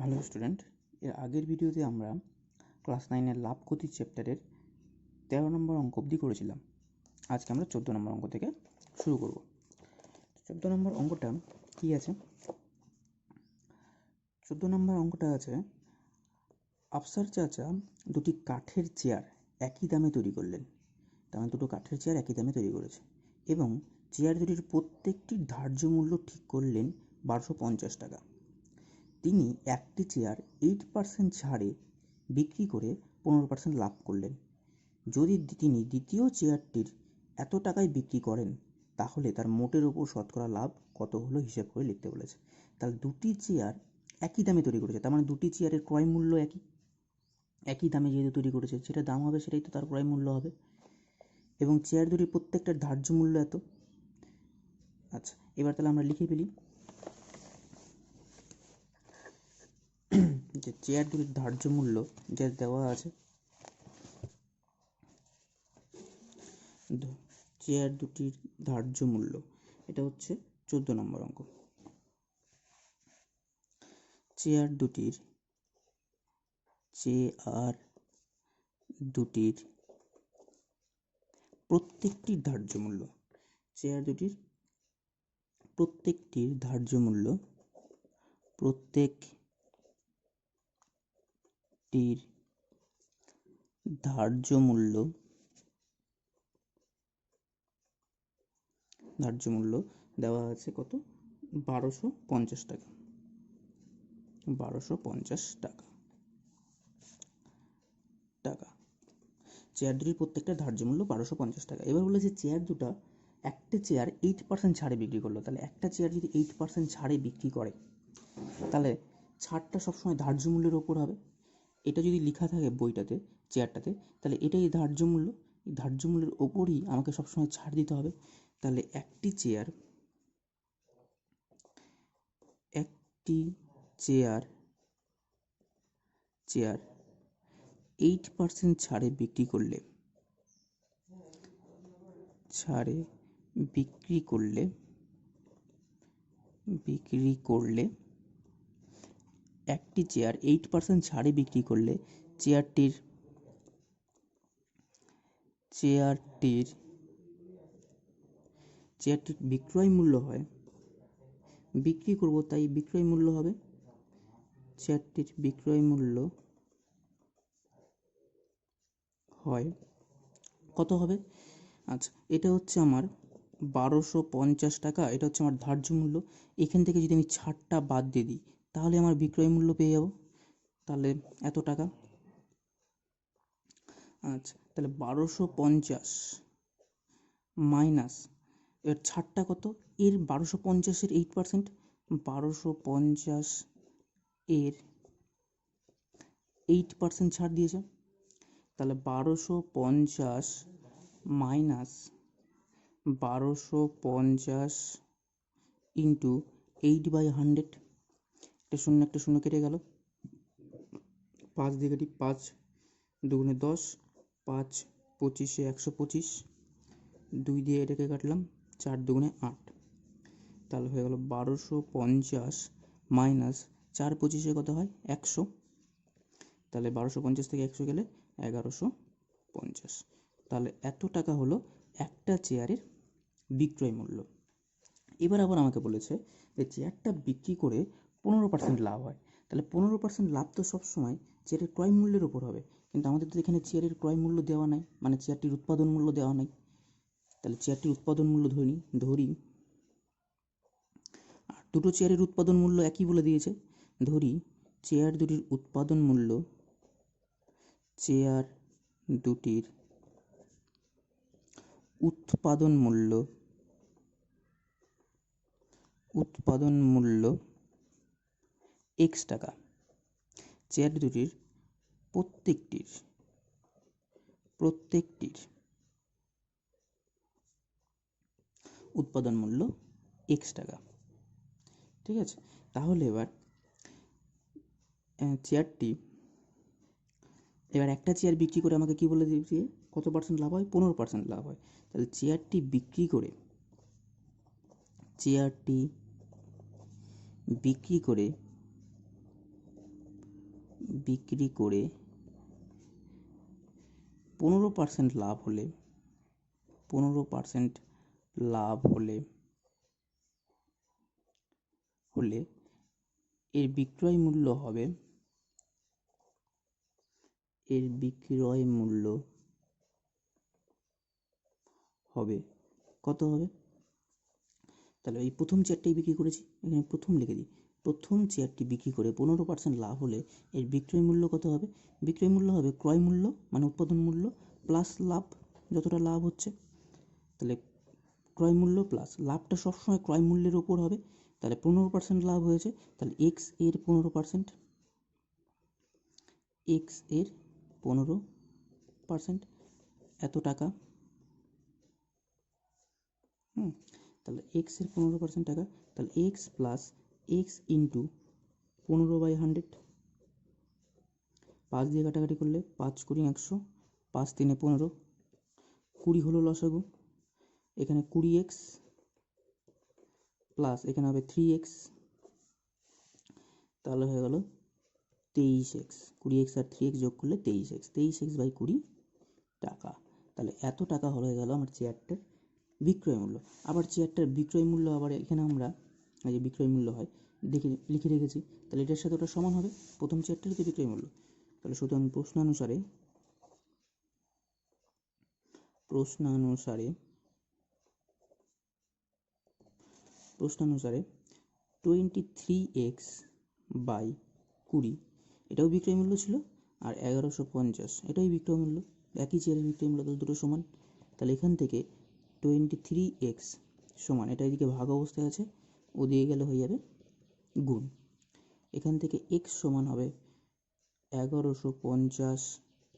Hello student, এর আগের ভিডিওতে আমরা ক্লাস 9-এর লাভ ক্ষতির চ্যাপ্টারের 13 নম্বর অঙ্ক অবধি করেছিলাম। আজকে আমরা 14 নম্বর অঙ্ক থেকে শুরু করব। 14 নম্বর অঙ্কটা কী আছে? 14 নম্বর অঙ্কটা আছে, আফসার চাচা দুটি কাঠের চেয়ার একই দামে তৈরি করলেন। তার মানে দুটো কাঠের চেয়ার একই দামে তৈরি করেছে এবং চেয়ার দুটির প্রত্যেকটির ধার্য মূল্য ঠিক করলেন 1250 টাকা। তিনি একটি চেয়ার 8% ছাড়ে বিক্রি করে 15% লাভ করলেন। যদি তিনি দ্বিতীয় চেয়ারটির এত টাকায় বিক্রি করেন তাহলে তার মোটের ওপর শতকরা লাভ কত হলো হিসেব করে লিখতে বলেছে। তাহলে দুটি চেয়ার একই দামে তৈরি করেছে, তার মানে দুটি চেয়ারের ক্রয় মূল্য একই দামে যেহেতু তৈরি করেছে, যেটা দাম হবে সেটাই তো তার ক্রয় মূল্য হবে এবং চেয়ার দুটির প্রত্যেকটার ধার্য মূল্য এত। আচ্ছা, এবার তাহলে আমরা লিখে ফেলি যে চেয়ার দুটির ধার্য মূল্য যা দেওয়া আছে, চেয়ার দুটির ধার্য মূল্য, এটা হচ্ছে 14 নম্বর অঙ্ক। চেয়ার দুটির প্রত্যেকটির ধার্য মূল্য, চেয়ার দুটির প্রত্যেকটির ধার্য মূল্য, প্রত্যেকটির ধার্য মূল্য দেওয়া আছে কত? 1250 টাকা। 1250 টাকা। চেয়ার দুটির প্রত্যেকটা ধার্য মূল্য 1250 টাকা। এবার বলেছে চেয়ার দুটা, একটা চেয়ার 8% ছাড়ে বিক্রি করলো। তাহলে একটা চেয়ার যদি 8% ছাড়ে বিক্রি করে তাহলে ছাড়টা সবসময় ধার্য মূল্যের ওপর হবে। এটা যদি লেখা থাকে বইটাতে, চেয়ারটাতে, তাহলে এটাই ধার্য মূল্য। এই ধার্য মূল্যের ওপরই আমাকে সবসময় ছাড় দিতে হবে। তাহলে একটি চেয়ার 8% ছাড়ে বিক্রি করলে একটি চেয়ার 8% ছাড়ে বিক্রি করলে চেয়ারটির বিক্রয় মূল্য হয়, বিক্রি করব তাই বিক্রয় মূল্য হবে, চেয়ারটির বিক্রয় মূল্য হয় কত হবে? আচ্ছা, এটা হচ্ছে আমার 1250 টাকা, এটা হচ্ছে আমার ধার্য মূল্য। এখান থেকে যদি আমি ছাড়টা বাদ দিয়ে দিই তাহলে আমার বিক্রয় মূল্য পেয়ে যাব, তাহলে এত টাকা। আচ্ছা, তাহলে 1250 মাইনাস এর ছাড়টা কত? এর 1250-এর 8%, 1250 এর 8% ছাড় দিয়েছে। তাহলে 1250 মাইনাস 1250 ইন্টু 8/100, একটা শূন্য একটা শূন্য কেটে গেল, 5 দিয়ে কাটি, 5 দুগুণে 10, 5 25-এ 125, 2 দিয়ে এটাকে কাটলাম, 4 দুগুণে 8, তাহলে হয়ে গেল 1250 মাইনাস 4 25-এ কত হয়? 100। তাহলে 1250 থেকে 100 গেলে 1150। তাহলে এত টাকা হলো একটা চেয়ারের বিক্রয় মূল্য। এবার আবার আমাকে বলেছে যে চেয়ারটা বিক্রি করে 15% লাভ হয়। তাহলে 15% লাভ তো সবসময় চেয়ারের ক্রয় মূল্যের ওপর হবে, কিন্তু আমাদের তো এখানে চেয়ারের ক্রয় মূল্য দেওয়া নাই, মানে চেয়ারটির উৎপাদন মূল্য দেওয়া নাই। তাহলে চেয়ারটির উৎপাদন মূল্য ধরি, আর দুটো চেয়ারের উৎপাদন মূল্য একই বলে দিয়েছে, ধরি চেয়ার দুটির উৎপাদন মূল্য x টাকা। চেয়ার দুটির প্রত্যেকটির উৎপাদন মূল্য x টাকা। ঠিক আছে, তাহলে এবার একটা চেয়ার বিক্রি করে আমাকে কি বলে দিয়েছে? কত পার্সেন্ট লাভ হয়? 15% লাভ হয়। তাহলে চেয়ারটি বিক্রি করে বিক্রি করে 15% লাভ হলে 15% লাভ হলে এর বিক্রয় মূল্য হবে কত হবে? তাহলে এই প্রথম চেয়ারটাই বিক্রি করেছি, এখানে প্রথম লিখে দিই। প্রথম চেয়ারটি বিক্রি করে 15% লাভ হলে এর বিক্রয় মূল্য কত হবে? বিক্রয় মূল্য হবে ক্রয় মূল্য মানে উৎপাদন মূল্য প্লাস লাভ, যতটা লাভ হচ্ছে। তাহলে ক্রয় মূল্য প্লাস লাভটা সবসময় ক্রয় মূল্যের ওপর হবে। তাহলে 15% লাভ হয়েছে, তাহলে এক্স এর 15%, এত টাকা। তাহলে এক্স এর 15% টাকা, তাহলে এক্স প্লাস এক্স ইন্টু 15/100, 5 দিয়ে কাটাকাটি করলে 5 কুড়ি 100, 5 3 15, 20 হলো লসাগু। এখানে 20x প্লাস এখানে হবে 3x, তাহলে হয়ে গেল 23x। 20x আর 3x যোগ করলে 23x, 23x/20 টাকা। তাহলে এত টাকা হয়ে গেল আমার চেয়ারটার বিক্রয় মূল্য। আবার চেয়ারটার বিক্রয় মূল্য আবার এখানে আমরা এই যে বিক্রয় মূল্য হয় লিখে রেখেছি, তাহলে এটার সাথে ওটা সমান হবে প্রথম চেয়ারটার যে বিক্রয় মূল্য। তাহলে সুতরাং প্রশ্নানুসারে 23x/20 এটাও বিক্রয় মূল্য ছিল, আর 1150 এটাই বিক্রয় মূল্য, একই চেয়ারের বিক্রয় মূল্য, তাহলে দুটো সমান। তাহলে এখান থেকে 23x সমান, এটা এদিকে ভাগ অবস্থায় আছে, ও দিয়ে গেলে হয়ে যাবে গুণ। এখান থেকে x সমান হবে 1150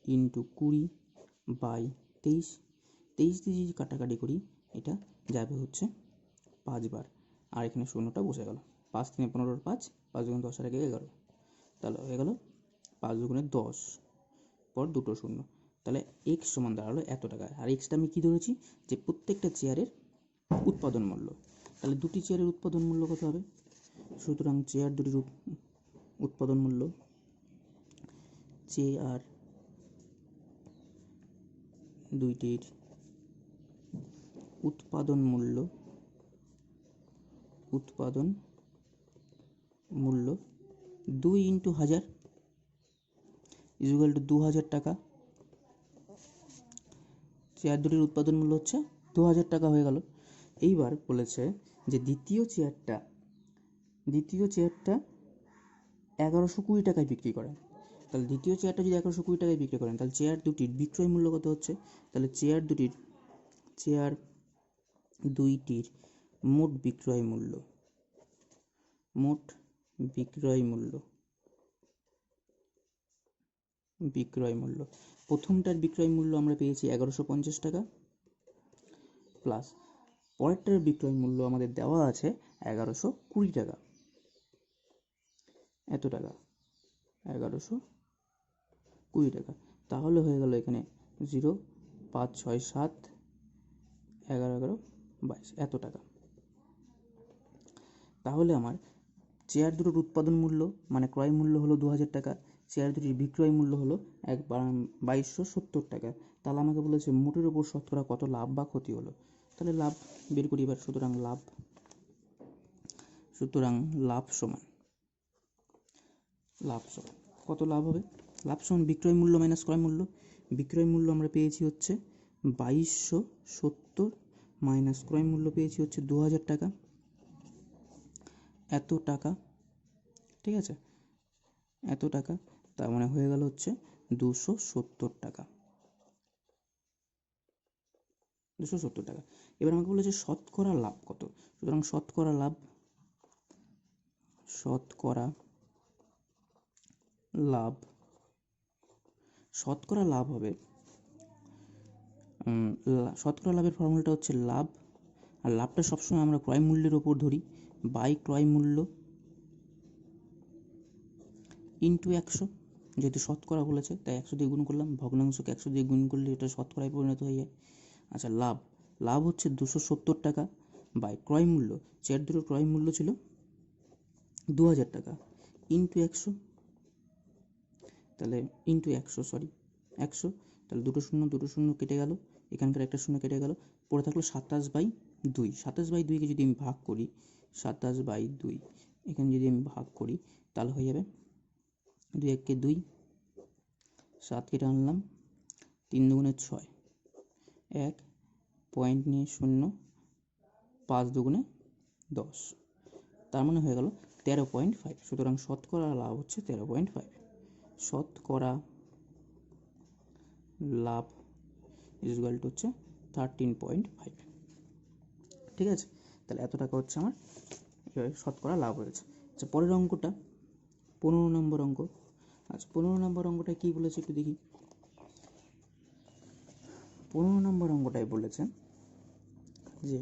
ইন্টু 20/23, 23 দিয়ে যদি কাটাকাটি করি এটা যাবে হচ্ছে 5 বার, আর এখানে শূন্যটা বসে গেল। 5 3 15 5, 5 গুণ 10 আর 1 11, তাহলে হয়ে গেল 5 দুগুণে 10, পর দুটো শূন্য। তাহলে এক্স সমান দাঁড়ালো এত টাকা। আর এক্সটা আমি কী ধরেছি? যে প্রত্যেকটা চেয়ারের উৎপাদন মূল্য। তাহলে দুটি চেয়ারের উৎপাদন মূল্য কত হবে? সুতরাং চেয়ার দুটির উৎপাদন মূল্য, চেয়ার দুইটির উৎপাদন মূল্য 2 × 1000 = 2000 টাকা। চেয়ার দুটির উৎপাদন মূল্য হচ্ছে 2000 টাকা হয়ে গেল। এইবার বলেছে যে দ্বিতীয় চেয়ারটা 1120 টাকায় বিক্রি করে। তাহলে দ্বিতীয় চেয়ারটা যদি 1120 টাকায় বিক্রি করেন, তাহলে চেয়ার দুটির বিক্রয় মূল্য কত হচ্ছে? তাহলে চেয়ার দুইটির মোট বিক্রয় মূল্য প্রথমটার বিক্রয় মূল্য আমরা পেয়েছি 1150 টাকা, প্লাস পরেরটার বিক্রয় মূল্য আমাদের দেওয়া আছে 1120 টাকা। এত টাকা 1120 টাকা। তাহলে হয়ে গেল এখানে 0 5 6 7 11 11 22 এত টাকা। তাহলে আমার চেয়ার দুটোর উৎপাদন মূল্য মানে ক্রয় মূল্য হলো 2000 টাকা, চেয়ার দুটির বিক্রয় মূল্য হলো 2270 টাকা। তাহলে আমাকে বলেছে মোটের উপর শতকরা কত লাভ বা ক্ষতি হলো। তাহলে লাভ বের করি এবার। সুতরাং লাভ সমান কত লাভ হবে? লাভ সমান বিক্রয় মূল্য মাইনাস ক্রয় মূল্য। বিক্রয় মূল্য আমরা পেয়েছি হচ্ছে 2270 মাইনাস ক্রয় মূল্য পেয়েছি হচ্ছে 2000 টাকা। এত টাকা, ঠিক আছে, এত টাকা, তার মানে হয়ে গেল হচ্ছে 270 টাকা। এবার আমাকে বলেছে শতকরা লাভ কত। সুতরাং শতকরা লাভ হবে, শতকরা লাভের ফর্মুলাটা হচ্ছে লাভ, আর লাভটা সবসময় আমরা ক্রয় মূল্যের ওপর ধরি, বাই ক্রয় মূল্য ইন্টু 100। যেহেতু শতকরা বলেছে তাই 100 দিয়ে গুণ করলাম, ভগ্নাংশকে 100 দিয়ে গুণ করলে এটা শতকরায় পরিণত হয়ে যায়। আচ্ছা, লাভ হচ্ছে 270 টাকা বাই ক্রয় মূল্য, চেয়ার দুটোর ক্রয় মূল্য ছিল 2000 টাকা ইন্টু 100। তাহলে ইন্টু 100, সরি 100, তাহলে দুটো শূন্য কেটে গেল, এখানকার একটা শূন্য কেটে গেল, পড়ে থাকলো 27/2। 27/2কে যদি আমি ভাগ করি, 27/2 এখানে যদি আমি ভাগ করি তাহলে হয়ে যাবে 2 1 2, 7 কেটে আনলাম, 3 2 6, 1 পয়েন্ট নিয়ে 0, 5 2 10, তার মানে হয়ে গেল 13.5। সুতরাং শতকরা লাভ হচ্ছে 13.5। শতকরা লাভ ইকুয়াল টু হচ্ছে 13.5। ঠিক আছে, তাহলে এত টাকা হচ্ছে আমার শতকরা লাভ হয়েছে। আচ্ছা, পরের অঙ্কটা 15 নম্বর অঙ্ক। আচ্ছা, 15 নম্বর অঙ্কটা কী বলেছে একটু দেখি। 15 নম্বর অঙ্কটাই বলেছে যে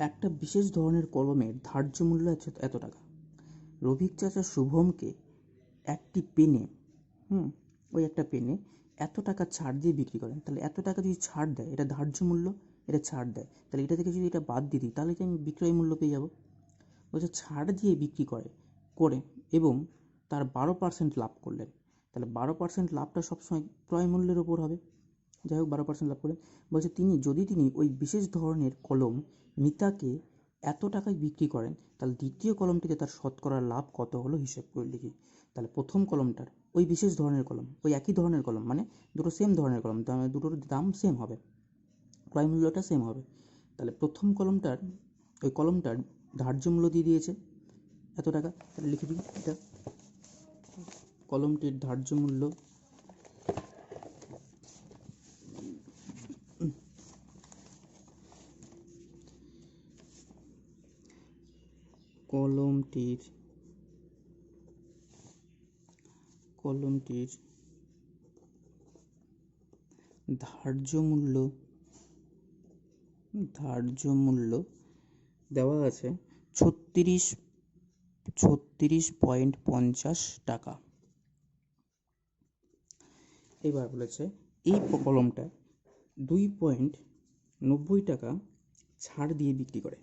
একটা বিশেষ ধরনের কলমের ধার্য মূল্য এত টাকা। রফিক চাচা শুভমকে একটি পেনে ওই একটা পেনে এত টাকা ছাড় দিয়ে বিক্রি করেন। তাহলে এত টাকা যদি ছাড় দেয়, এটা ধার্য মূল্য, এটা ছাড় দেয়, তাহলে এটা থেকে যদি এটা বাদ দিয়ে দিই তাহলে কি আমি বিক্রয় মূল্য পেয়ে যাব। বলছে ছাড় দিয়ে বিক্রি করে এবং তার 12% লাভ করলেন। তাহলে 12% লাভটা সবসময় ক্রয় মূল্যের ওপর হবে। যাই হোক 12% লাভ করলেন। বলছে যদি তিনি ওই বিশেষ ধরনের কলম মিতাকে এত টাকায় বিক্রি করেন, তাহলে দ্বিতীয় কলমটিতে তার শতকরা লাভ কত হলো হিসেব করে লিখি। তাহলে প্রথম কলমটার ওই বিশেষ ধরনের কলম, ওই একই ধরনের কলম, মানে দুটো সেম ধরনের কলম, তার দুটোর দাম সেম হবে, ক্রয় মূল্যটা সেম হবে। তাহলে প্রথম কলমটার ওই কলমটার ধার্য মূল্য দিয়ে দিয়েছে এত টাকা। তাহলে লিখে দিই এটা, কলমটির ধার্য মূল্য কলমটির ধার্য মূল্য দেওয়া আছে 36.50 টাকা। এবার বলেছে এই কলমটা 2.90 টাকা ছাড় দিয়ে বিক্রি করে।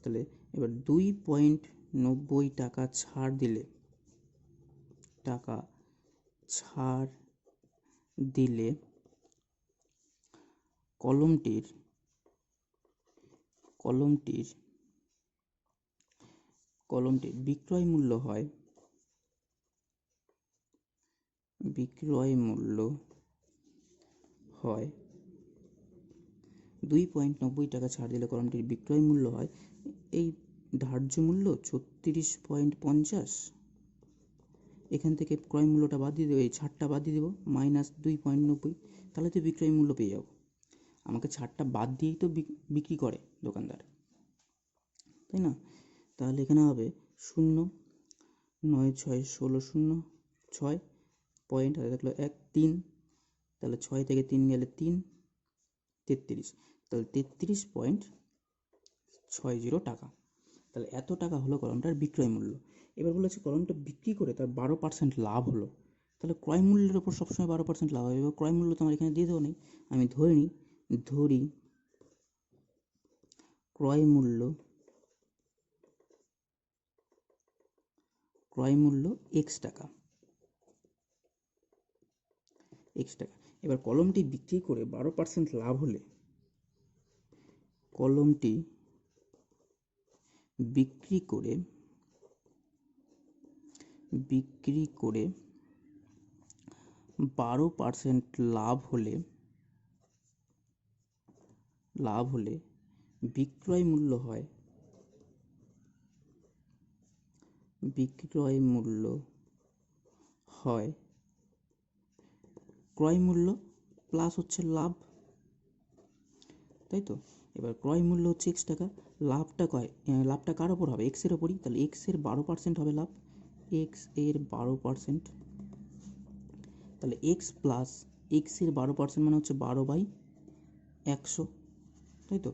তাহলে এবার 2.90 টাকা ছাড় দিলে কলমটির বিক্রয় মূল্য হয় 2.90 টাকা ছাড় দিলে কলমটির বিক্রয় মূল্য হয় এই ধার্য মূল্য 36.50, এখান থেকে ক্রয় মূল্যটা বাদ দিয়ে দেবো, এই ছাড়টা বাদ দিয়ে দেবো, -2.90, তাহলে তো বিক্রয় মূল্য পেয়ে যাবো। আমাকে ছাড়টা বাদ দিয়েই তো বিক্রি করে দোকানদার, তাই না? তাহলে এখানে হবে 0 9 6 16 0 6 পয়েন্ট হাতে থাকলো 1 3, তাহলে 6 থেকে 3 গেলে 3 33, তাহলে 33.60 টাকা। তাহলে এত টাকা হলো কলমটার বিক্রয় মূল্য। এবার বলেছে কলমটা বিক্রি করে তার 12% লাভ হলো। তাহলে ক্রয় মূল্যের ওপর সবসময় 12% লাভ হবে। এবার ক্রয় মূল্য তো আমার এখানে দিয়ে দেওয়া নেই, আমি ধরি ক্রয় মূল্য x টাকা। এবার কলমটি বিক্রি করে 12% লাভ হলে কলমটি বিক্রি করে 12% লাভ হলে বিক্রয় মূল্য হয় ক্রয় মূল্য প্লাস হচ্ছে লাভ, তাই তো? এবার ক্রয় মূল্য হচ্ছে x টাকা, লাভটা কার ওপর হবে? x এর ওপরই। তাহলে x এর 12% হবে লাভ, x এর 12%, তাহলে x প্লাস x এর 12% মানে হচ্ছে 12/100, তাই তো?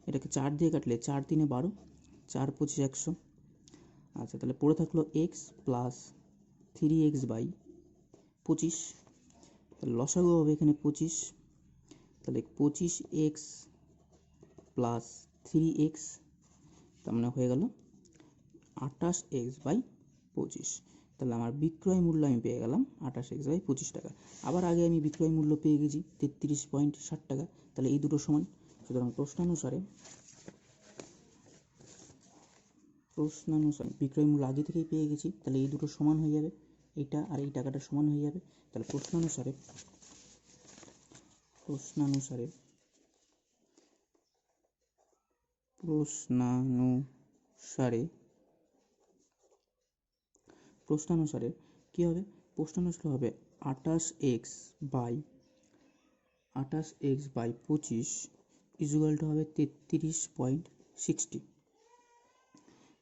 এটাকে 4 দিয়ে কাটলে 4 3 12, 4 25 100। আচ্ছা, তাহলে পড়ে থাকলো x প্লাস 3x/25, তাহলে লসাগু হবে এখানে 25, তাহলে 25x প্লাস 3x, তার মানে হয়ে গেল 28x/25। তাহলে আমার বিক্রয় মূল্য আমি পেয়ে গেলাম 28x/25 টাকা। আবার আগে আমি বিক্রয় মূল্য পেয়ে গেছি 33.60 টাকা, তাহলে এই দুটো সমান। সুতরাং প্রশ্নানুসারে বিক্রয় মূল্য আগে থেকেই পেয়ে গেছি, তাহলে এই দুটো সমান হয়ে যাবে, এইটা আর এই টাকাটা সমান হয়ে যাবে। তাহলে প্রশ্নানুসারে কি হবে? প্রশ্নানুসারে হবে 28x/25 ইকুয়াল টু হবে 33.60।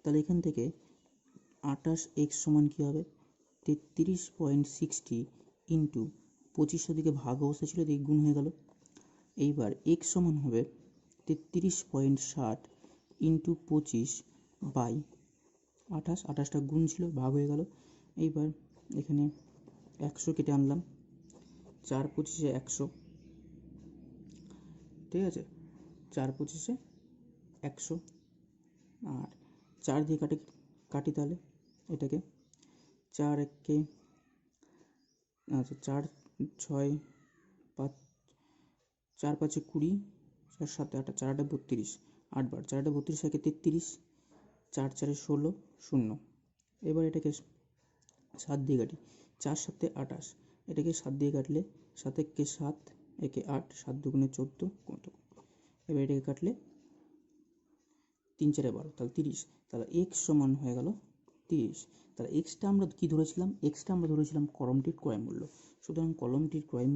তাহলে এখান থেকে 28x সমান কী হবে? 33.60 ইন্টু 25 দিকে ভাগ অবস্থা ছিল, এদিকে গুণ হয়ে গেল। এইবার x সমান হবে 33.60 ইন্টু 25/28, 28টা গুণ ছিল, ভাগ হয়ে গেল। এইবার এখানে 100 কেটে আনলাম, 4 25 100, ঠিক আছে, 4 25 100, আর 4 দিয়ে কাটি তাহলে এটাকে, 4 1 আচ্ছা 4 6 5, 4 5 20, 4 7 8, 4 8 32, 8 বার 4 8 32 একে 33, 4 4 16 0। এবার এটাকে 7 দিয়ে কাটি, 4 7 28, এটাকে 7 দিয়ে কাটলে 7 1 7, একে 8, 7 2 14 কত? এবার এটাকে কাটলে 3 4 12, তাহলে 30। তাহলে x সমান হয়ে গেল 30। তাহলে এক্সটা আমরা কি ধরেছিলাম? এক্সটা আমরা ধরেছিলাম কলমটির ক্রয় মূল্য। সুতরাং কলমটির ক্রয়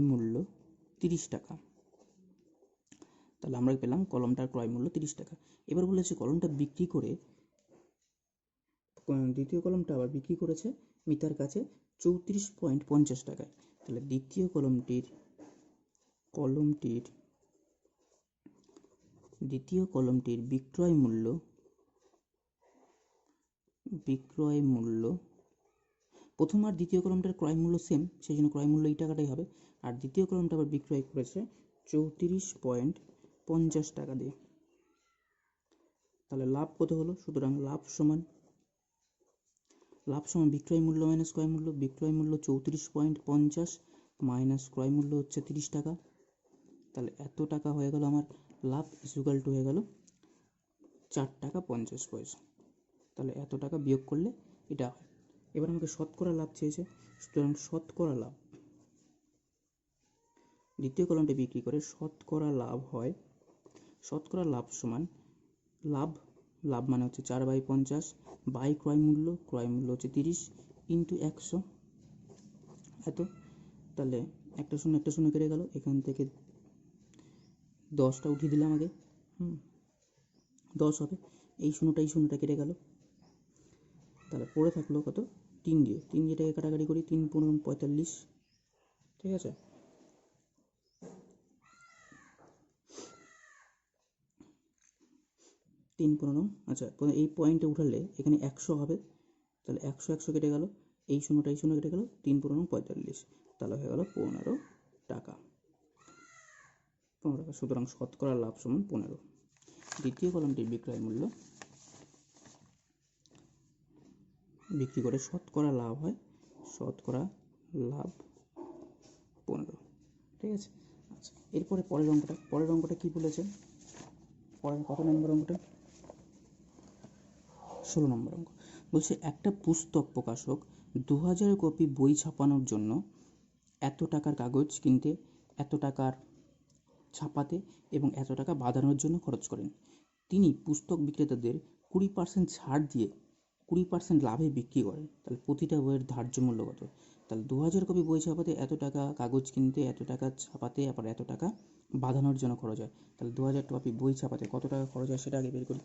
মূল্য 30 টাকা। তাহলে আমরা পেলাম কলমটার ক্রয় মূল্য 30 টাকা। এবার বলেছে কলমটা বিক্রি করে, দ্বিতীয় কলমটা আবার বিক্রি করেছে মিতার কাছে 34.50 টাকায়। তাহলে দ্বিতীয় কলমটির বিক্রয় মূল্য প্রথম আর দ্বিতীয় কলমটার ক্রয় মূল্য সেম, সেই জন্য ক্রয় মূল্য এই টাকাটাই হবে। আর দ্বিতীয় কলমটা আবার বিক্রয় করেছে 34.50 টাকা দিয়ে। তাহলে লাভ কত হলো? সুতরাং লাভ সমান বিক্রয় মূল্য মাইনাস ক্রয় মূল্য। বিক্রয় মূল্য 34.50 মাইনাস ক্রয় মূল্য হচ্ছে 30 টাকা। তাহলে এত টাকা হয়ে গেল আমার লাভ, ইকুয়াল টু হয়ে গেল 4 টাকা 50 পয়সা। তাহলে এত টাকা বিয়োগ করলে এটা হয়। এবার আমাকে শতকরা লাভ চেয়েছে, সুতরাং শতকরা লাভ, দ্বিতীয় কলমটা বিক্রি করে শতকরা লাভ হয়, শতকরা লাভ সমান লাভ মানে হচ্ছে 4/50 বাই ক্রয় মূল্য হচ্ছে 30 ইন্টু 100, এত। তাহলে একটা শূন্য কেটে গেল, এখান থেকে 10টা উঠিয়ে দিলাম আগে, 10 হবে, এই শূন্যটা কেটে গেল। তাহলে পড়ে থাকলো কত? 3 দিয়ে এটাকে কাটাকাটি করি, 3 15 45, ঠিক আছে। আচ্ছা, এই পয়েন্টে উঠালে এখানে 100 হবে, তাহলে 100 কেটে গেল, এই শূন্য কেটে গেল, 3 15 45, তাহলে হয়ে গেল 15 টাকা। সুতরাং শতকরা লাভ সমান 15। দ্বিতীয় কলমটির বিক্রয় মূল্য বিক্রি করে শতকরা লাভ হয়, শতকরা লাভ 15, ঠিক আছে। আচ্ছা, এরপরে পরের অঙ্কটা কি বলেছে? পরের কত নম্বর অঙ্কটা? 16 নম্বর অঙ্ক। বলছে একটা পুস্তক প্রকাশক 2000 কপি বই ছাপানোর জন্য এত টাকার কাগজ কিনতে, এত টাকার ছাপাতে এবং এত টাকা বাঁধানোর জন্য খরচ করেন। তিনি পুস্তক বিক্রেতাদের 20% ছাড় দিয়ে 20% লাভে বিক্রি করেন। তাহলে প্রতিটা বইয়ের ধার্য মূল্য কত? তাহলে 2000 কপি বই ছাপাতে এত টাকা, কাগজ কিনতে এত টাকা, ছাপাতে আবার এত টাকা, বাঁধানোর জন্য খরচ হয়। তাহলে 2000 কপি বই ছাপাতে কত টাকা খরচ হয় সেটা আগে বের করি।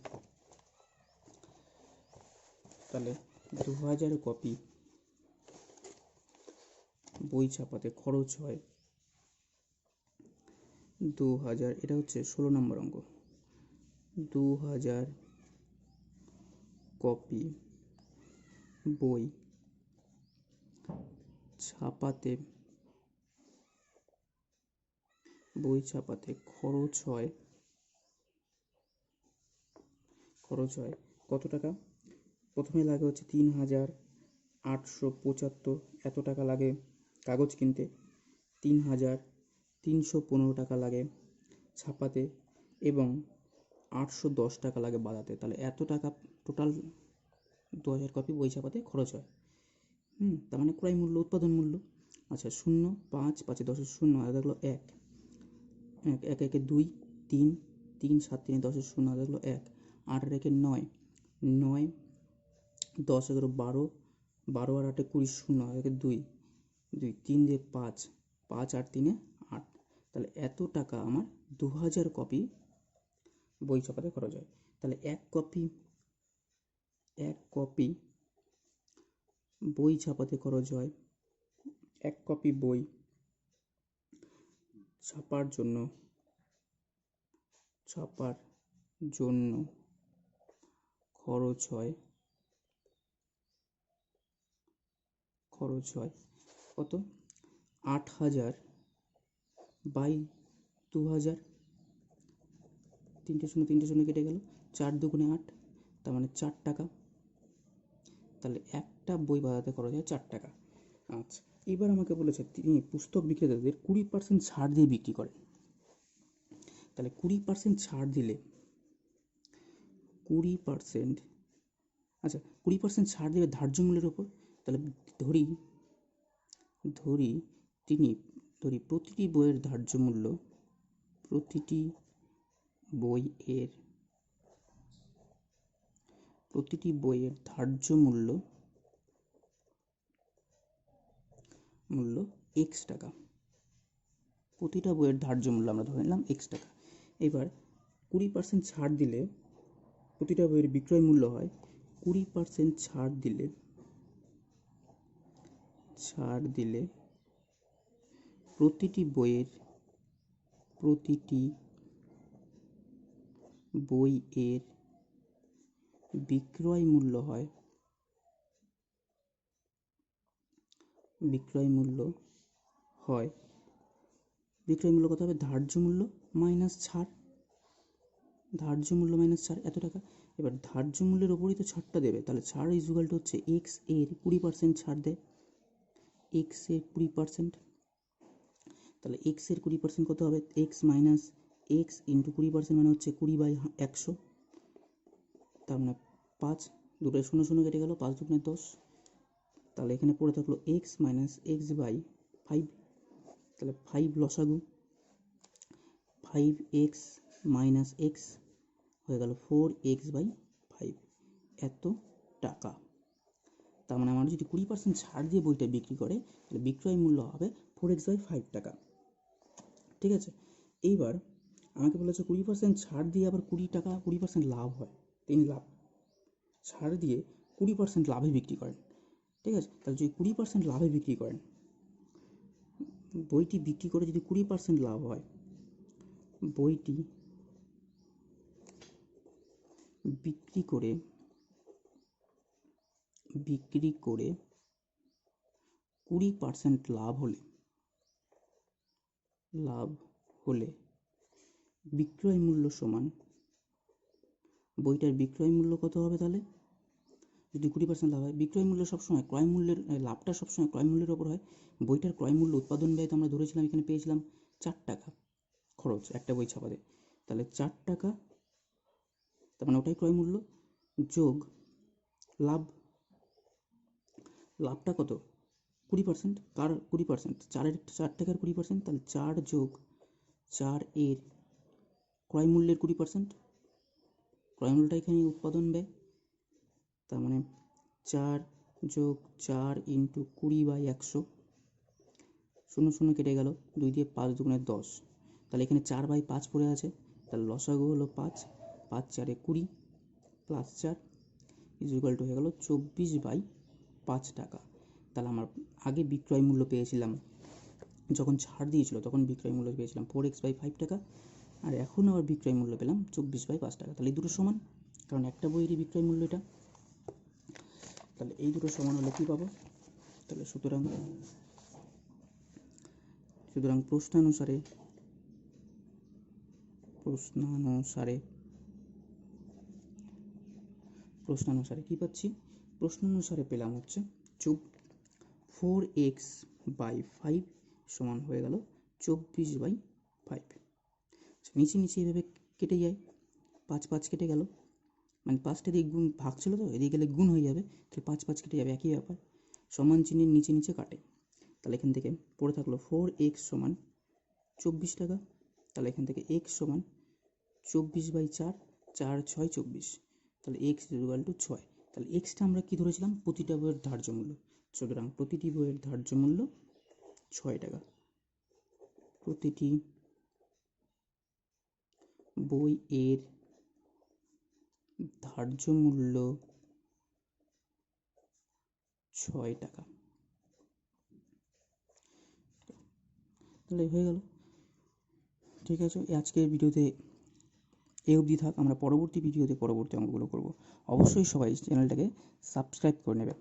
তাহলে 2000 কপি বই ছাপাতে খরচ হয় 2000, এটা হচ্ছে 16 নম্বর অঙ্ক। 2000 কপি বই ছাপাতে বই ছাপাতে খরচ হয় কত টাকা? প্রথমে লাগে হচ্ছে ৩,৮৭৫ এত টাকা লাগে কাগজ কিনতে, ৩,৩১৫ টাকা লাগে ছাপাতে এবং ৮১০ টাকা লাগে বাঁধাতে। তাহলে এত টাকা টোটাল ২,০০০ কপি বই ছাপাতে খরচ হয়। তার মানে ক্রয় মূল্য, উৎপাদন মূল্য। আচ্ছা, 0, 5, 5 10 0, আর দেখলো 1, 1 1 2, 3, 3 7 3 10 0, আর দেখলো 1, 8 1 9, 9 10 11 12, 12 আর 8 20 0, আর 2, 2 3 দিয়ে 5, 5 8 3 8। তাহলে এত টাকা আমার ২,০০০ কপি বই ছাপাতে খরচ হয়। তাহলে এক কপি বই ছাপাতে খরচ হয়, এক কপি বই ছাপার জন্য খরচ হয় কত? ৮,০০০ বাই ২,০০০, 3টে শূন্য কেটে গেল, 4 দুগুণে 8, তার মানে 4 টাকা। তাহলে একটা বই বাঁধাতে খরচ হয় 4 টাকা। আচ্ছা, এবার আমাকে বলেছে তিনি পুস্তক বিক্রেতাদের 20% ছাড় দিয়ে বিক্রি করেন। তাহলে 20% ছাড় দিলে 20%, আচ্ছা 20% ছাড় দেবে ধার্য মূল্যের ওপর। তাহলে ধরি প্রতিটি বইয়ের ধার্য মূল্য, প্রতিটি বইয়ের ধার্য মূল্য x টাকা। প্রতিটা বইয়ের ধার্য মূল্য আমরা ধরে নিলাম x টাকা। এবার 20% ছাড় দিলে প্রতিটা বইয়ের বিক্রয় মূল্য হয়, 20% ছাড় দিলে প্রতিটি বইয়ের বিক্রয় মূল্য হয় কত হবে? ধার্য মূল্য মাইনাস ছাড়, এত টাকা। এবার ধার্য মূল্যের ওপরই তো ছাড়টা দেবে, তাহলে ছাড় ইজুয়াল টু হচ্ছে x এর 20% ছাড় দেয়, x এর 20%। তাহলে x এর 20% কত হবে? x মাইনাস x ইন্টু 20% মানে হচ্ছে 20/100, তার মানে 5, দুটোয় 0 0 কেটে গেল, 5 দুগুণে 10। তাহলে এখানে পড়ে থাকলো x মাইনাস x বাই 5, তাহলে 5 লসাগু, 5x মাইনাস x হয়ে গেল 4x/5, এত টাকা। তার মানে আমার যদি 20% ছাড় দিয়ে বইটা বিক্রি করে তাহলে বিক্রয় মূল্য হবে 4x/5 টাকা। ঠিক আছে, এইবার আমাকে বলেছে 20% ছাড় দিয়ে আবার 20% লাভ হয়, তিনি ছাড় দিয়ে 20% লাভে বিক্রি করেন। ঠিক আছে, তাহলে যদি 20% লাভে বিক্রি করেন, বইটি বিক্রি করে যদি 20% লাভ হয়, বইটি বিক্রি করে 20% লাভ হলে বিক্রয় মূল্য সমান, বইটার বিক্রয় মূল্য কত হবে? তাহলে যদি 20% লাভ হয়, বিক্রয় মূল্য সবসময় ক্রয় মূল্যের, লাভটা সবসময় ক্রয় মূল্যের ওপর হয়। বইটার ক্রয় মূল্য, উৎপাদন ব্যয় তো আমরা ধরেছিলাম, এখানে পেয়েছিলাম 4 টাকা খরচ একটা বই ছাপাতে। তাহলে 4 টাকা, তার মানে ওটাই ক্রয় মূল্য, যোগ লাভটা কত? 20%, কার 20%? 4 টাকার 20%, তাহলে 4 যোগ 4 এর ক্রয় মূল্যের 20%, ক্রয় মূল্যটা এখানে উৎপাদন ব্যয়, তার মানে 4 যোগ 4 ইন্টু 20/100, 0 0 কেটে গেল, 2 দিয়ে 5 দুগুণে 10, তাহলে এখানে 4/5 পড়ে আছে, তাহলে লসাগু হলো 5, 5 4 20 প্লাস 4 ইকুয়াল টু হয়ে গেল 24/5 টাকা। তাহলে আমার আগে বিক্রয় মূল্য পেয়েছিলাম, যখন ছাড় দিয়েছিল তখন বিক্রয় মূল্য পেয়েছিলাম 4x/5 টাকা, আর এখন আবার বিক্রয় মূল্য পেলাম 24/5 টাকা। তাহলে এই দুটো সমান, কারণ একটা বইয়েরই বিক্রয় মূল্য এটা। তাহলে এই দুটো সমান হলে কী পাবো? তাহলে সুতরাং প্রশ্নানুসারে প্রশ্নানুসারে কী পাচ্ছি? প্রশ্নানুসারে পেলাম হচ্ছে 4x/5 সমান হয়ে গেল 24/5। নিচে নিচে এইভাবে কেটে যায়, 5 কেটে গেল, মানে 5টা দিয়ে গুণ ভাগ ছিল তো, এদিকে গেলে গুণ হয়ে যাবে, তাহলে 5 কেটে যাবে, একই ব্যাপার। সমান চিহ্নের নিচে নিচে কাটে, তাহলে এখান থেকে পড়ে থাকলো 4x সমান 24 টাকা। তাহলে এখান থেকে x সমান 24/4, 4 6 24, তাহলে x = 6। তাহলে এক্সটা আমরা কি ধরেছিলাম? প্রতিটা বইয়ের ধার্য মূল্য। সুতরাং প্রতিটি বইয়ের ধার্য মূল্য 6 টাকা। প্রতিটি বইয়ের ধার্য মূল্য 6 টাকা। তাহলে হয়ে গেল। ঠিক আছে, আজকের ভিডিওতে এই অবধি থাক। আমরা পরবর্তী ভিডিওতে পরবর্তী অঙ্কগুলো করব। অবশ্যই সবাই চ্যানেলটাকে সাবস্ক্রাইব করে নেবে।